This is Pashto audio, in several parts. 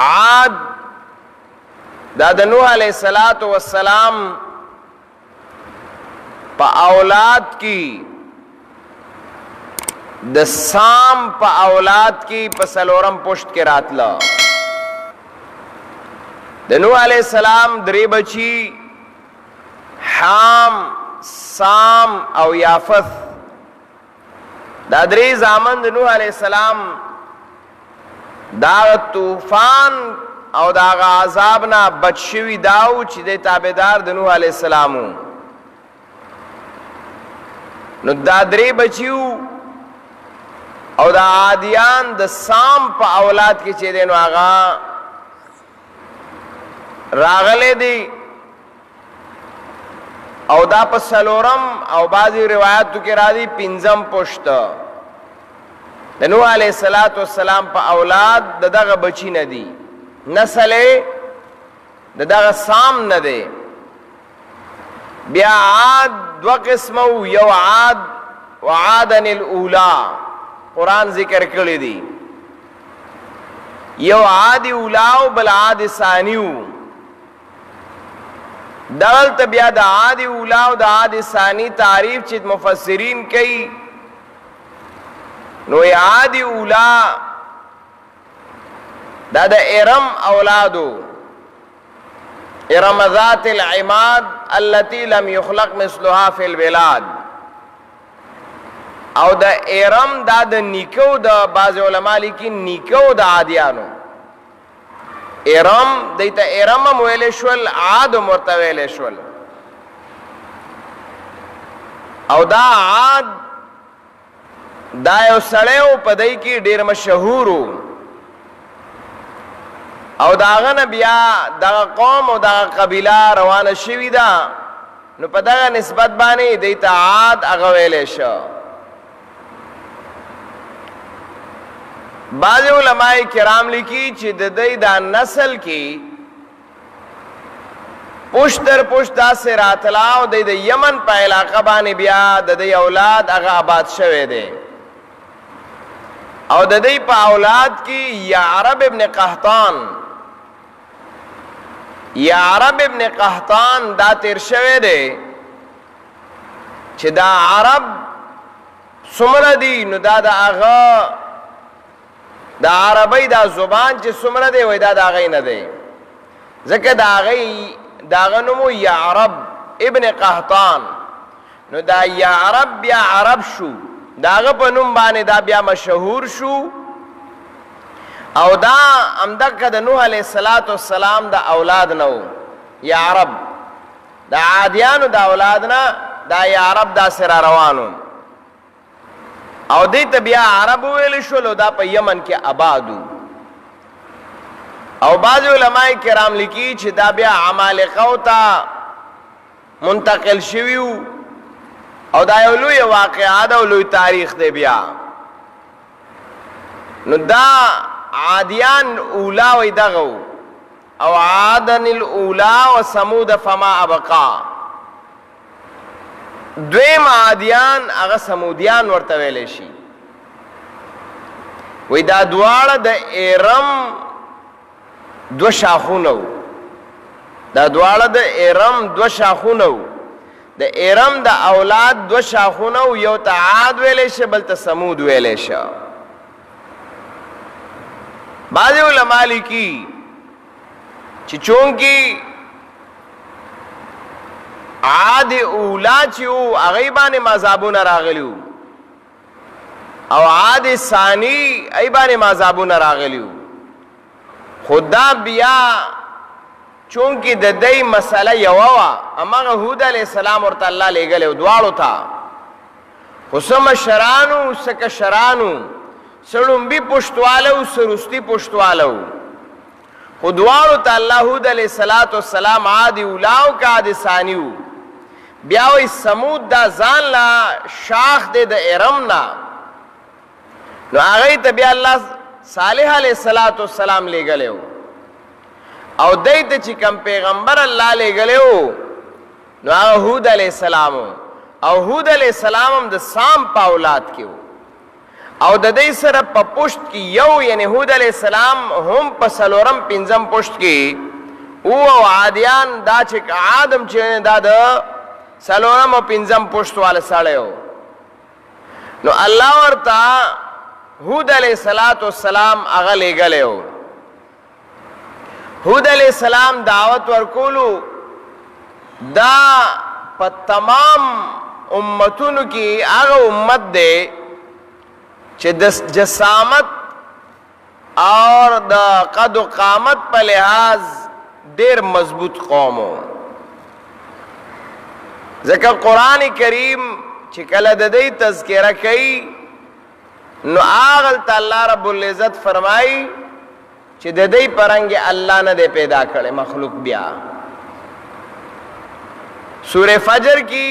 عاد دا د نوح علیہ السلام پا اولاد کی د سام پا اولاد کی پا سلورم پشت کے راتلا د نوح علیہ السلام دری بچی حام سام او یافث دا دری زامن د نوح علیہ السلام دا طوفان او دا عذابنا بچشوی داو چی دے تابدار د نوح علیہ السلامو نو دا دری بچیو او دا عادیان د سام پا اولاد کی چی دے نو آغا راغلے دی او دا پا سلورم او بعضی روایاتو کی را دی پنزم پشت د نوح علیہ السلام پا اولاد د دغه بچی ندی نسل د دغه سام ندی بیا عاد دو قسمو یو عاد وعادن الاولا قرآن ذکر کړی دی یو عاد اولاو بل عاد ثانیو دلت بیا د عاد اولاو د عاد ثانی تعریف چې مفسرین کوي نو عاد اولا دا د ارم اولادو ارم ذات العماد التي لم يخلق مثلها في البلاد او د ارم دا د نیکو د بعض علماء لیکي نیکو د عادیانو ارم دیتا ارم ویلے شول عاد مرتا ویلے شول او دا عاد دا یو سړیو په دای کې ډیر مشهورو او داغه نه بیا دغه قوم او دغه قبیله روانه شوی دا نو په دغه نسبت باندې دیتا عاد هغه ویلې شو بعض علماء کرام لیکي چې د دې دا نسل کې پشت در پشت دا سے راتلا او د یمن په علاقه باندې بیا د دې اولاد هغه آباد شوه دي او د دې په اولاد کې یعرب ابن قحطان دا تیر شوه دي چې دا عرب څومره دي نو دا د هغه دا عربی دا زبان چې څومره دی وای دا د هغې نه دی ځکه د هغه نومو یعرب ابن قحطان نو دا یعرب بیا عرب شو د هغه په نوم باندې دا بیا مشهور شو او دا همدغه د نوح علیه السلام د اولاد نه و یعرب د عادیانو د اولاد نه دا یعرب داسې را روانو او دیتا بیا عرب ویل شولو دا پا یمن کے آبادو او بعض علماء کرام لکی چې دا بیا عمالقو تا منتقل شویو او دا یو لوی واقعات او لوی تاریخ دی بیا نو دا عادیان اولا وی دغو او عادن الاولا و سمود فما ابقا دویم عادیان اغا سمودیان ورته ویلې شي وی دا دواړه د ارم دو شاخونو د ارم د اولاد دو شاخونو یو ته عاد ویلې شي بل ته سمود ویلې شي بعض علماء لیکي چې چونکی عاد اولا چیو اغیبان مذابون راغلیو او عاد ثانی ایبان مذابون راغلیو خدا بیا چونکی د دې مسله یووا اما هود علیہ السلام ورته الله لګلو دواړو تا خصم شرانو سک شرانو سړم بي پښتوالو سرستی پښتوالو خدوالو ته الله هود علیہ السلام عاد اولاو کا عاد ثانیو بیا وی سمود دا ځان لا شاخ دے د ارمنا نو هغه ته بیا الله صالح علیہ السلام لګلو او دیت چې کم پیغمبر الله لګلو نو هغه هود علیہ السلام او هود علیہ السلام هم د سام په اولاد کې او د دې سره په پشت کې یو یعنی هود علیہ السلام هم په څلورم پنځم پشت کې او عادیان دا چې آدم چې دا د څلورم او پنځم پشت والا سړی نو الله ورته هود علیہ السلام هغه لېږلی هود علیہ السلام دعوت ورکولو دا په تمام امتونو کې هغه امت دی چې د جسامت اور د قد و قامت په لحاظ ډېر مضبوط قوم ځکه قرآن کریم چې کله د دې تذکره کوي نو هغلته الله رب العزت فرمایي چې د دې پرنګ الله نه دی پیدا کړی مخلوق بیا سورہ فجر کی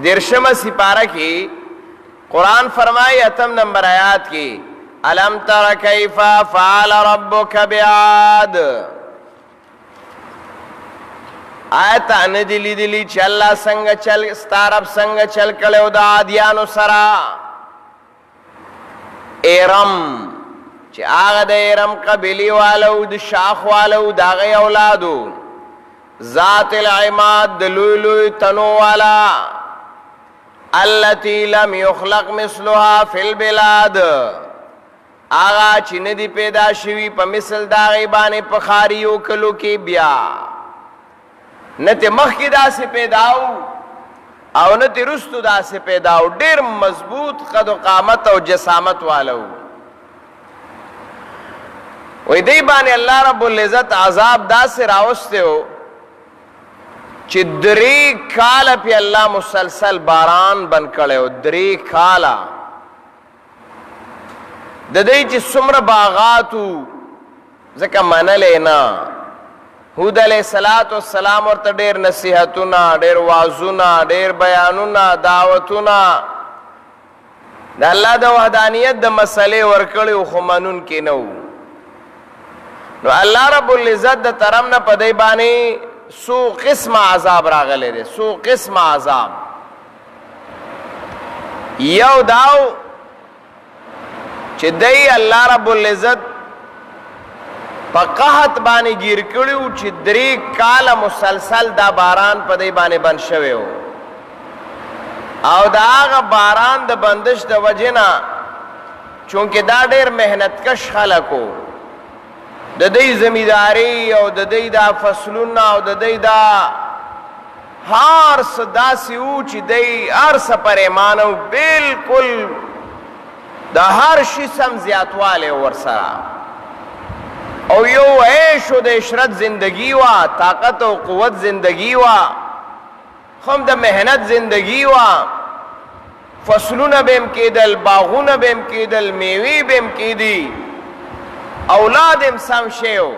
13 سپارہ کی قرآن فرمائی 8 نمبر آیات کی الم تر کیف فعل ربک بعاد آیت ندی لیدلی چې الله څنګه چل ستارب څنګه چل کړو د عادیانو سره ارم چې هغه د ارم قبیلی والو د شاخ والو د هغه اولادو ذات العماد دلوی تنو والا التي لم يخلق مثلها في البلاد آغا چې ندی پیدا شوی په مثل دا غیبانې په خاریو کلو کې بیا نته مخکې داسې پیداو او نته رستو داسې پیداو ډېر مضبوط قد و قامت او جسامت والو وې دی باندې الله رب العزت عذاب داسې راوسته و چې 3 کاله په الله مسلسل باران بن کړو 3 کاله د دې چې څومره باغاتو ځکه منلې نه هود علیہ السلام ورته ډېر نصیحتونه ډېر وعظونه ډېر بیانونه دعوتونه د الله د وحدانیت د مسلې ورکړي خو منون کې نو الله رب العزت د طرف نه په دې باندې سو قسم عذاب راغلی دی سو قسم عذاب یو داو چې دی الله رب العزت په قحط باندې گیر کړیو چې 3 کاله مسلسل دا باران په دی باندې بند شوی او دا هغه باران د بندش د وجې نه چونکې دا ډېر محنت کش خلکو د دې زمینداری او د دې دا فصلونه او د دې دا هر څه داسې و چې دی هر څه پریمانه و بالکل د هر شي سم زیاتوالی ورسره او یو عیش و د عشرت زندگی وا طاقت او قوت زندگی وا خم د محنت زندگی وا فصلونه به هم کېدل باغونه به هم کېدل میوې به هم کېدي اولاد هم سم شیو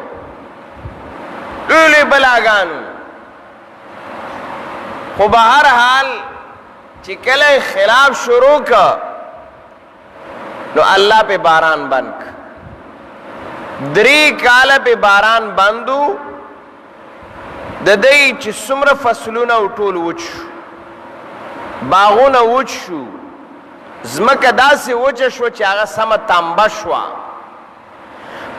لولې بلاګانو خو به هر حال چې کله خلاف شروع که نو الله په باران بند که 3 کاله په باران بندو د دې چې څومره فصلونه او ټول وچ باغونه وچ شو ځمکه داسې وچه شوه چې هغه سمه تانبه شوه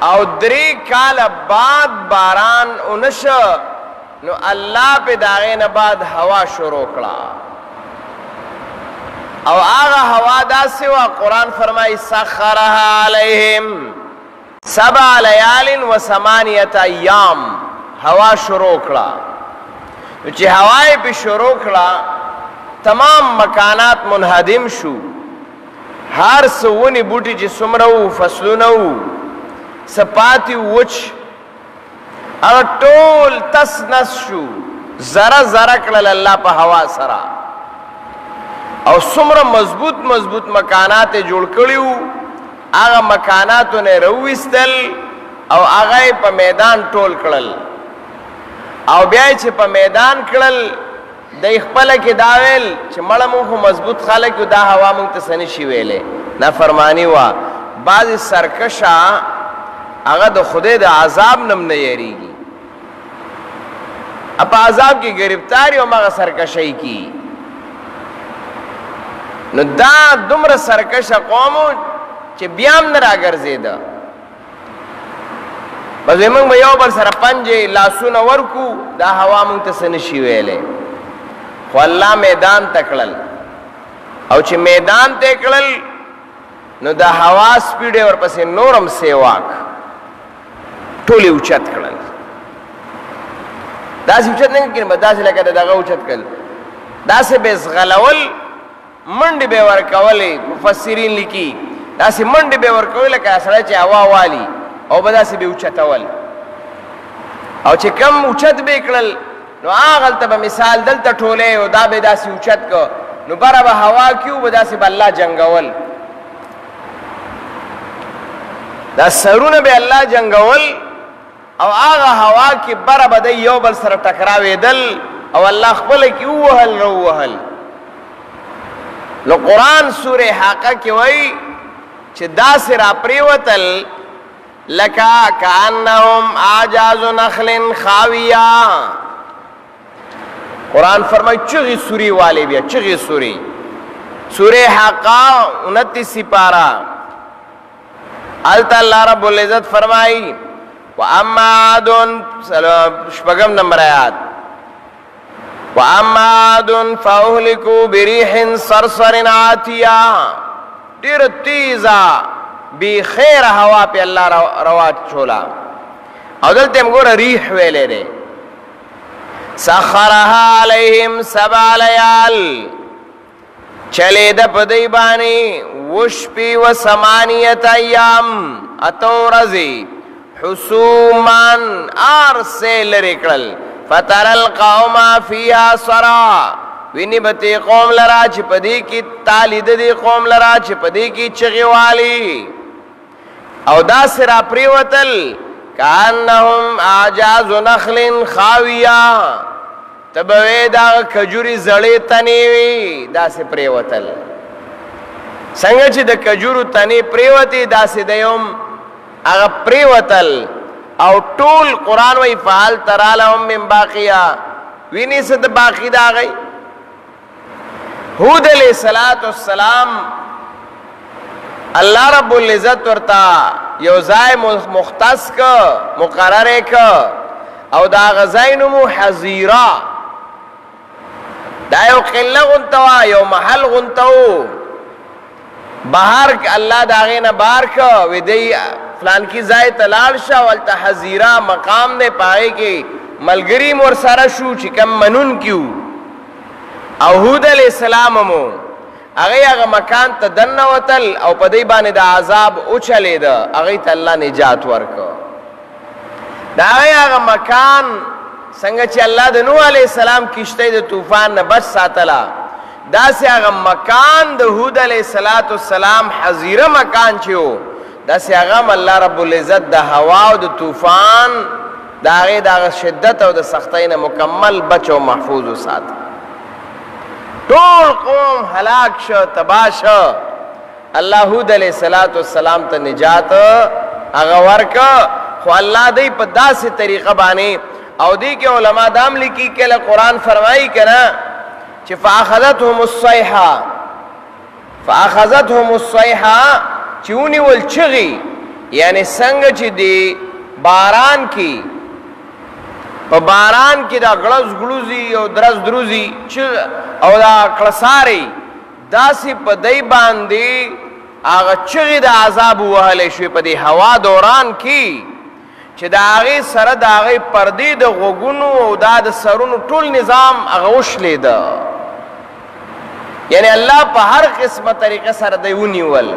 او 3 کاله بعد باران اونشه نو الله په د هغې نه بعد هوا شروع کړه او هغه هوا داسې وه قرآن فرمایي سخرها علیهم 7 لیال و 8 ایام هوا شروع کړه نو چې هوا یې پې شروع کړه تمام مکانات منهدم شو هر څه ونې بوټي چې څومره وو فصلونه وو سپاتی وچ او ټول تس نس شو ذره ذره کړل الله په هوا سره او څومره مضبوط مضبوط مکانات جوړ کړیو هغه مکاناتو نه راویستل او هغه په میدان ټول کړل او بیا چې په میدان کړل د خپل کې دا ویل چې مړه مونږ مضبوط خلک دا هوا مونږ ته سني شي ویلې نافرمانی وا بعض سرکشا هغه د خدای د عذاب نم نه یریږي اپ عذاب کی گرفتاری او مغه سرکشی کی نو دا دومره سرکش قومو چې بیا هم نه راګرځېده. بس موږ به یو بل سره پنجې لاسونه ورکو، دا هوا موږ ته څه نشي ویلی. خو الله میدان ته کړل، او چې میدان ته کړل نو د هوا سپیډ ورپسې نورم سیواک ټولې اوچت کړل. داسې اوچت نه کړي، داسې لکه دغه اوچت کړل، داسې به زغلول، منډې به ورکولې. مفسرین لیکي داسې منډې به ورکولې لکه سړی چې هوا والي، او به داسې به اوچتول. او چې کم اوچت به کړل نو هغلته به مثال دلته ټولې او دا به داسې اوچت که نو بره به هوا کیو، به داسې به الله جنګول. دا سرونه به الله جنگول، او هغه هوا کې بره به د یو بل سره ټکراوېدل، او الله خپله کې ووهل رو ووهل. نو قرآن سورې حاقه کې وایي چې داسې را پرېوتل لکه کأنهم اعجاز نخل خاویه. قرآن فرمایي چغې سورې والے بیا چغې سورې. سورې حاقه 29 پارا التا اللہ رب العزت فرمائی وَأَمَّا عَادٌ شپږم نمبر آیات وَأَمَّا عَادٌ فَأُهْلِكُوا بِرِيحٍ صَرْصَرٍ عَاتِيَةٍ. ډېره تیزه بی خیر هوا په الله روا چولا، او دلته هم ګوره ریح ویلی دی. سخرها علیهم 7 لیال، چلیده په دوی باندې وشپی و 8 ایام، 8 ورځې حسومان ارسه لري کړل. فتر القوم فيها صرا، ویني بته قوم لرا چې پدې کې تالید دي، قوم لرا چې پدې کې چغې والی، او دا سرا پریوتل کانهم اعجاز نخل خاویه، تبوی دا کجوري زړې تنې وي داسې پریوتل. څنګه چې د کجورو تنې پریوتې داسې د یوم هغه پریوتل. او ټول قرآن وی فعال ترا لهم من باقیه، ویني څه د باقي د هغې. هود علیہ السلام الله رب العزت ورته یو ځای مختص که مقرر که، او دا هغه ځای نومو حظیره. دا یو قله غونته وه، یو محل غونته و، بهر الله د هغې نه بار که وی دی فلانکي ځای ته لاړ شه، هلته حظیره مقام دی، په هغې کې ملګري م ورسره شو چې کم منونکي وو. او هود علیہ السلام مو هغې هغه مکان ته دننوتل، او په دې باندې د عذاب اوچلېده، هغې ته الله نجات ورکړ. د هغې هغه مکان څنګه چې الله د نوح علیہ السلام کشتۍ د طوفان نه بچ ساتله، داسې هغه مکان د هود علیہ السلام حظیره مکان چې و، داسې هغه هم الله رب العزت د هوا او د طوفان د هغې د هغه شدت او د سختۍ نه مکمل بچ او محفوظ وساته. ټول قوم هلاک شو، تباه شو. الله هود علیہ السلام ته نجات هغه ورکړه، خو الله دی په داسې طریقه باندې. او دی کې علما دام لیکي کله قرآن فرمایي که نه چې فاخذتهم الصیحه چې ونیول چغې، یعنی څنګه چې دی باران کې، په باران کې دا غړز غړوزي او درز دروزي او دا کړساري، داسې په دی باندې هغه چغې د عذاب ووهلی شوې په دې هوا دوران کې، چې د هغې سره د هغې پردې د غوږونو او دا د سرونو ټول نظام هغه وشلېده. یعنی الله په هر قسمه طریقه سره دی ونیول.